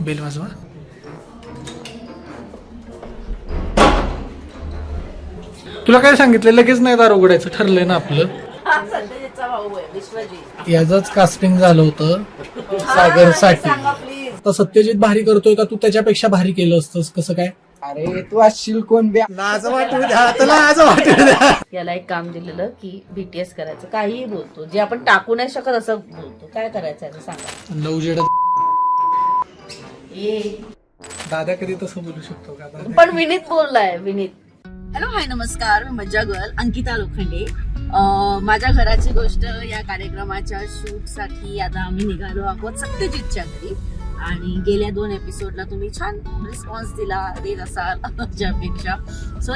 Bell वाजवा. तुला काय सांगितलं, लगेच नाही दार उघडायचं, ठरलंय ना आपलं. सत्यजितचा भाऊ आहे विश्वजित. याच कास्टिंग झालं होतं सागर साठी. आता सत्यजित भारी करतोय का तू त्याच्यापेक्षा भारी केलं असतंस? कसं काय? अरे तू असशील कोण बे? लाज वाटू द्या, तुला लाज वाटू द्या. याला एक काम दिलेलं की बीटीएस करायचं, काहीही बोलतो, जे आपण टाकू नाही शकत असं बोलतो. काय करायचं आहे ते सांगा. लवजेड ये दादा कधी तसं बोलू शकतो का? दादा पण विनीत बोललाय. विनीत. हॅलो हाय नमस्कार, मी मज्जा गर्ल अंकिता लोखंडे. माझ्या घराची गोष्ट या कार्यक्रमाच्या शूट साठी आता आम्ही निघालो आहोत सत्यजितच्या घरी. आणि गेल्या 2 एपिसोडला तुम्ही छान रिस्पॉन्स देत असाल ज्यापेक्षा. सो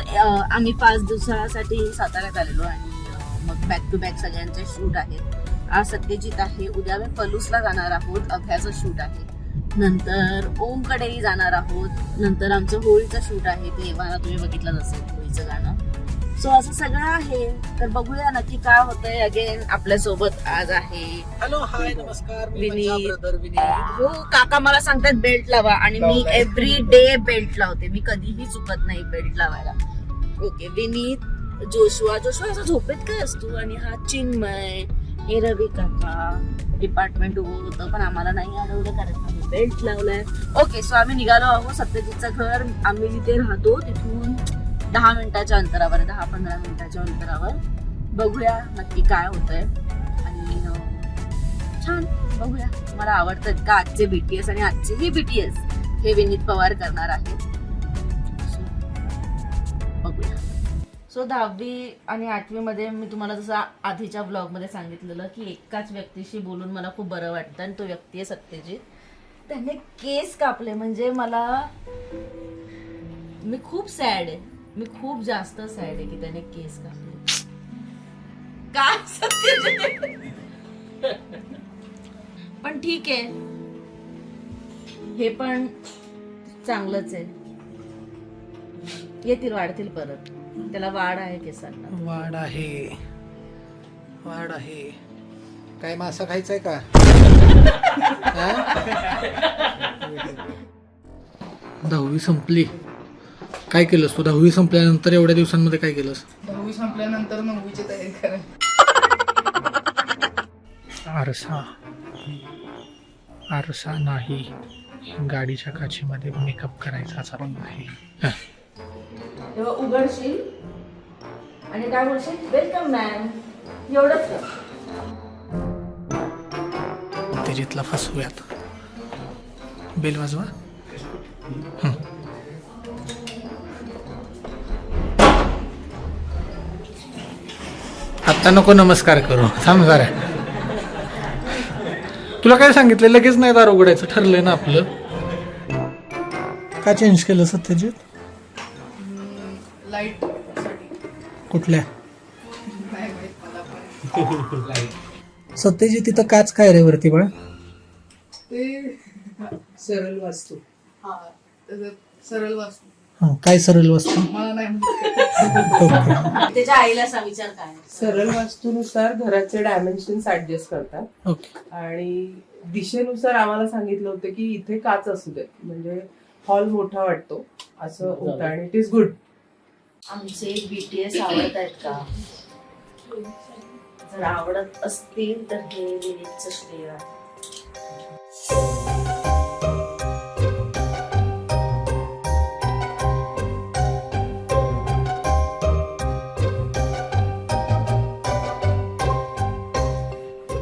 आम्ही 5 दिवसासाठी साताऱ्यात आलेलो आणि मग बॅक टू बॅक सगळ्यांचे शूट आहेत. आज सत्यजित आहे, उद्या मी पलूसला जाणार आहोत, अभ्याचं शूट आहे. नंतर ओमकडेही जाणार आहोत. नंतर आमचं होळीचं शूट आहे, ते एव्हाना तुम्ही बघितलं नसेल होळीचं गाणं. सो असं सगळं आहे. तर बघूया नक्की काय होतंय. अगेन आपल्या सोबत आज आहे हॅलो हाय नमस्कार, मी विनीत. माझा ब्रदर विनीत. हो, काका मला सांगतात बेल्ट लावा आणि मी एव्हरी डे बेल्ट लावते. मी कधीही चुकत नाही बेल्ट लावायला. ओके, विनीत, जोशुआ याचा झोपेत काय असतो. आणि हा चिन्मय, हे रवी काका. डिपार्टमेंट उभं होतं पण आम्हाला नाही अडवलं कारण आम्ही बेल्ट लावलाय. ओके, सो आम्ही निघालो आहोत सत्यजितचं घर. आम्ही जिथे राहतो तिथून 10 मिनिटाच्या अंतरावर, 10-15 मिनिटाच्या अंतरावर. बघूया नक्की काय होतंय. आणि छान बघूया. मला आवडतात का आजचे बीटीएस, आणि आजचेही बीटीएस हे विनीत पवार करणार आहेत. बघूया. सो 10वी आणि 8वी मध्ये मी तुम्हाला जसं आधीच्या ब्लॉग मध्ये सांगितलेलं की एकाच व्यक्तीशी बोलून मला खूप बरं वाटतं, आणि तो व्यक्ती आहे सत्यजित. त्याने केस कापले म्हणजे मी खूप सॅड आहे. मी खूप जास्त सॅड आहे की त्याने केस कापले. काय सत्यजित? पण ठीक आहे, हे पण चांगलंच आहे. येतील, वाढतील परत. त्याला वाढ आहे केसांना. वाढ आहे, वाढ आहे. काय मासा खायचाय का? हा? 10वी संपली, काय केलंस तू? 10वी संपल्यानंतर एवढ्या दिवसांमध्ये काय केलंस? 10वी संपल्यानंतर 9वीची तयारी करायची. आरसा नाही, गाडीच्या काचीमध्ये मेकअप करायचाच आपण नाही. तेव्हा उघडशील आणि काय बोलशील, वेलकम मॅम, एवढंच. तेजितला फसवूयात. बेल वाजवा. आता नको नमस्कार करू, थांब जरा. तुला काय सांगितलं, लगेच नाही दार उघडायचं, ठरलंय ना आपलं. काय चेंज केलं सत्यजित? लाईट कुठल्या? सत्यजित तिथं काच काय रे वरती बाळ? ते सरळ वास्तू. हा, सरळ वास्तू. हा, काय सरळ वस्तू? मला नाही त्याच्या आईला असा विचार काय. सरळ वास्तूनुसार घराचे डायमेन्शन्स ऍडजस्ट करतात. ओके. आणि दिशेनुसार आम्हाला सांगितलं होतं की इथे काच असू देत, म्हणजे हॉल मोठा वाटतो असं होतं, आणि इट इज गुड. आमचे बीटीएस आवडत आहेत का? जर आवडत असतील तर हे विनीतचं श्रेय आहे.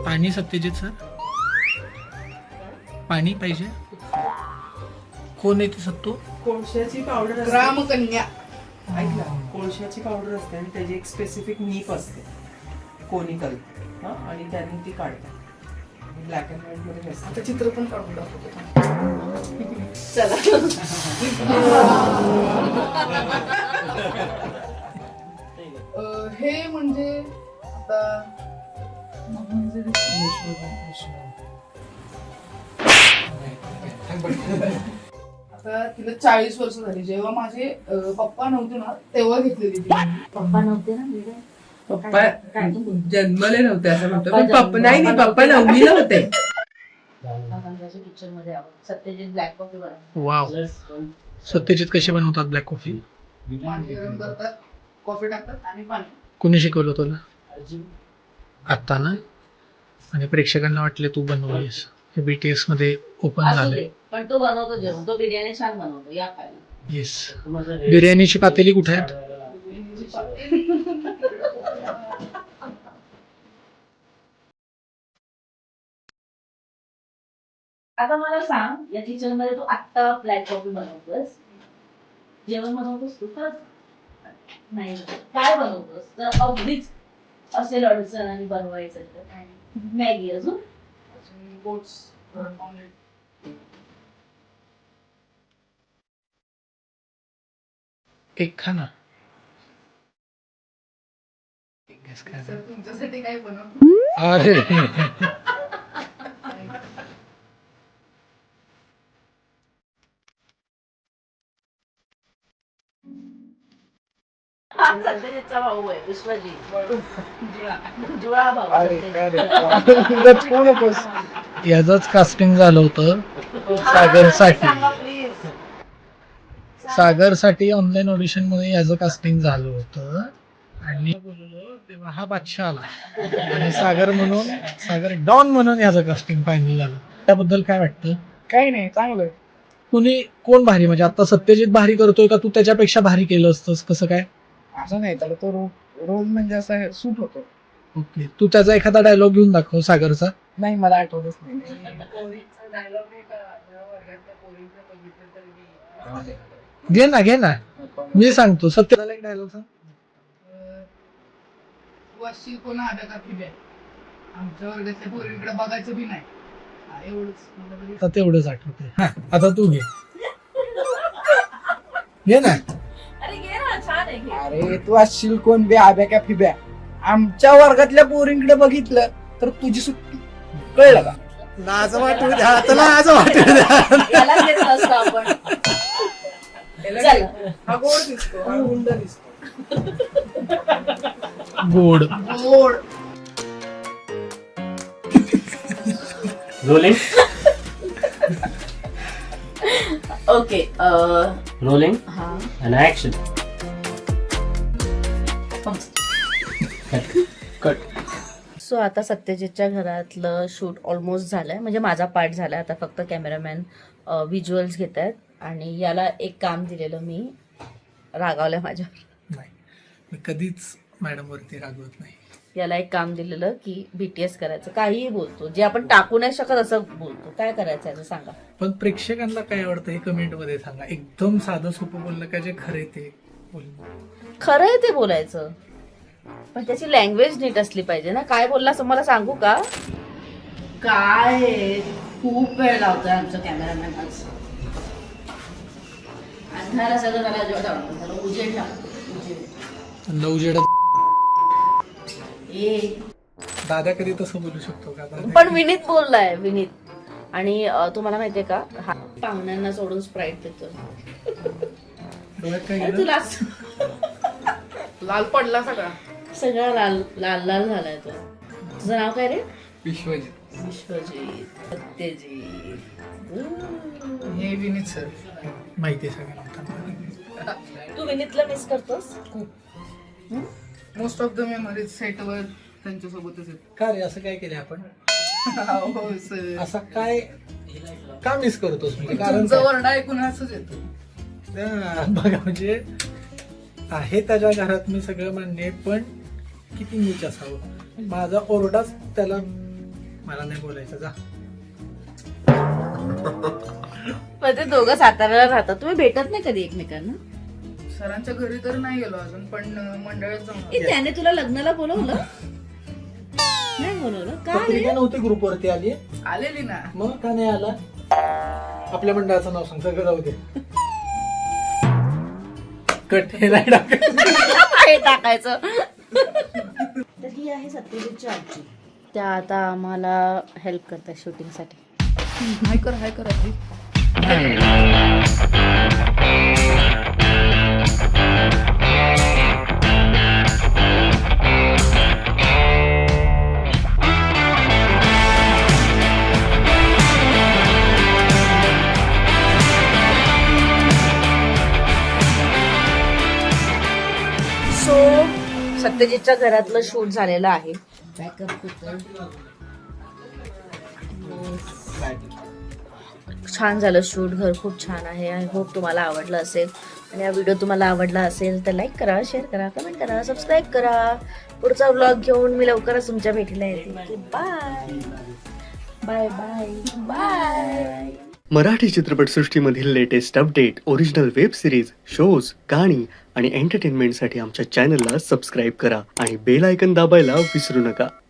पाणी सत्यजित सर, पाणी पाहिजे. कोण येते सत्तू? कोळशाची पावडर असते. ग्रामकन्या. ऐकला, कोळशाची पावडर असते आणि त्याची एक स्पेसिफिक नीप असते कोनिकल, आणि त्यांनी ती काढतात. ब्लॅक अँड व्हाईट मध्ये असते. आता चित्र पण काढून दाखवतो. चला. हे म्हणजे आता आता तिला 40 वर्ष झाली. जेव्हा माझे पप्पा नव्हते ना तेव्हा घेतलेली ती. पप्पा नव्हते ना मी पप्पा जन्मले नव्हते असं म्हणतो, पण पप्पा नाही, पप्पा 9वीला होते. किचन मध्ये आहोत. सत्यजित ब्लॅक कॉफी बनवतो. वाव. सत्यजित कशी बनवतात ब्लॅक कॉफी? पाणी गरम करतात, कॉफी टाकतात आणि पाणी. कुणी शिकवलं तुला? आता ना? आणि प्रेक्षकांना वाटले तू बनवलीस. हे BTS मध्ये ओपन असू झाले. दे, पण तो बनवतो जेवण. तो बिर्याणी छान बनवतो. या खायला. येस. बिर्याणीची पातेली कुठे आहेत? आता मला सांग, या किचन मध्ये तू आत्ता ब्लॅक कॉफी बनवतोस, जेवण बनवतोस तू का? नाही. काय बनवतोस? तर अगदीच असेल अडचण आणि बनवायचं तर मॅगी. अजून बोट्स, ऑमलेट. एक खा ना. Guess काय सर झालं? तुमच्यासाठी काय बनव? अरे हा सत्यजितचा भाऊ आहे, विश्वजित. जुळा भाऊ सत्यजित. याचंच कास्टिंग झालं होतं सागरसाठी. सांगा प्लीज. सागरसाठी ऑनलाईन ऑडिशन मध्ये याचं कास्टिंग झालं होतं आणि बोललो तेव्हा हा बादशाह आला आणि सागर डॉन म्हणून याचं कास्टिंग फायनल झालं. त्याबद्दल काय वाटतं? काही नाही, चांगलं आहे. कोण भारी, म्हणजे आता सत्यजित भारी करतोय का तू त्याच्यापेक्षा भारी केलं असतंस? कसं काय? असं नाही, त्याला तो रोल म्हणजे असा सूट होतो. ओके, तू त्याचा एखादा डायलॉग घेऊन दाखव सागरचा. नाही, मला आठवतच नाही. घे ना मी सांगतो. सत्यला एक डायलॉग सांग. तू असशील कोणा आल्या का फिब्या, आमच्या वर्गातल्या पोरींकडे बघायचं बी नाही. हा, एवढंच मला तरी. आता तेवढंच आठवतंय. आता तू घे ना. अरे घे ना, छान आहे. घे. अरे तू असशील कोण बे आब्या का फिब्या, आमच्या वर्गातल्या पोरींकडे बघितलं तर तुझी सुट्टी. कळलं का? लाज वाटू द्या, लाज वाटू द्या. याला घेतलं असतं आपण. चल. हा गोड दिसतो, हा गुंड दिसतो. गोड. गोड. Rolling okay. रोलिंग हा. and action. कट. सो आता सत्यजितच्या घरातलं शूट ऑलमोस्ट झालंय, म्हणजे माझा पार्ट झालाय. आता फक्त कॅमेरामॅन व्हिज्युअल्स घेत आहेत. आणि याला एक काम दिलेलं मी, रागावलंय माझ्यावर. नाही, मी कधीच मॅडम वरती रागवत नाही. याला एक काम दिलेलं की BTS करायचं. काहीही बोलतो, जे आपण टाकू नाही शकत असं बोलतो. काय करायचं याचं सांगा. पण प्रेक्षकांना काय आवडतं हे कमेंट मध्ये सांगा. एकदम साधं सोपं बोललं का जे खरे ते बोलणं. खरं आहे ते बोलायचं, पण त्याची लँग्वेज नीट असली पाहिजे ना. काय बोलला असं मला सांगू का? काय खूप वेळ लावतोय आमचा कॅमेरामॅन. अंधार सगळं त्याला जेवढा उजेड लागतो. उजेड. नवजेडा ए दादा कधी तसं बोलू शकतो का? दादा पण विनीत बोललाय, विनीत. आणि तुम्हाला माहितीये का, हा पाहुण्यांना सोडून स्प्राईट देतो. डोळ्यात काय गेलं? तुला लाल पडला सगळा. सगळा लाल लाल लाल झालाय तो. तुझं नाव काय रे? विश्वजित. विश्वजित. सत्यजित. हे विनीत सर. माहिती आहे सगळ्यांना. तू विनीतला मिस करतोस? मोस्ट ऑफ द मेमरीज सेटवर त्यांच्यासोबतच आहेत. का रे असं काय केलं आपण? हो सर. असं काय का मिस करतोस? म्हणजे कारण तुमचा काय? वरडा ऐकून असंच येतो. बघा, म्हणजे आहे त्याच्या घरात मी सगळं मान्य आहे, पण किती नीच असावं. माझा ओरडाच त्याला, मला नाही बोलायचं जा. पण ते दोघं साताऱ्याला राहतात. तुम्ही भेटत नाही कधी एकमेकांना? सरांच्या घरी तर नाही गेलो अजून, पण मंडळात जाऊन आलो. ए, त्याने तुला लग्नाला बोलवलं? नाही बोलवलं का रे? पत्रिका नव्हती ग्रुपवरती आली, आलेली ना. मग का नाही आला? आपल्या मंडळाचं नाव सांग, सगळं जाऊ दे. कट हे नाही टाकायचं. हे टाकायचं. तर ही आहे सत्यजितची आजी. त्या आता आम्हाला हेल्प करतात शूटिंगसाठी. हाय कर आधी. सत्यजितच्या घरातलं शूट झालेलं आहे. बॅकअप कुकर छान झालं शूट. घर खूप छान आहे. आय होप तुम्हाला आवडलं असेल. आणि हा व्हिडिओ तुम्हाला आवडला असेल तर लाईक करा, शेअर करा, कमेंट करा, सबस्क्राईब करा. पुढचा व्लॉग घेऊन मी लवकरच तुमच्या भेटीला येते. Bye bye bye bye. Marathi चित्रपटसृष्टीमधील latest update, original web series, shows, गाणी आणि एंटरटेनमेंटसाठी आमच्या चॅनलला सबस्क्राईब करा आणि बेल आयकन दाबायला विसरू नका.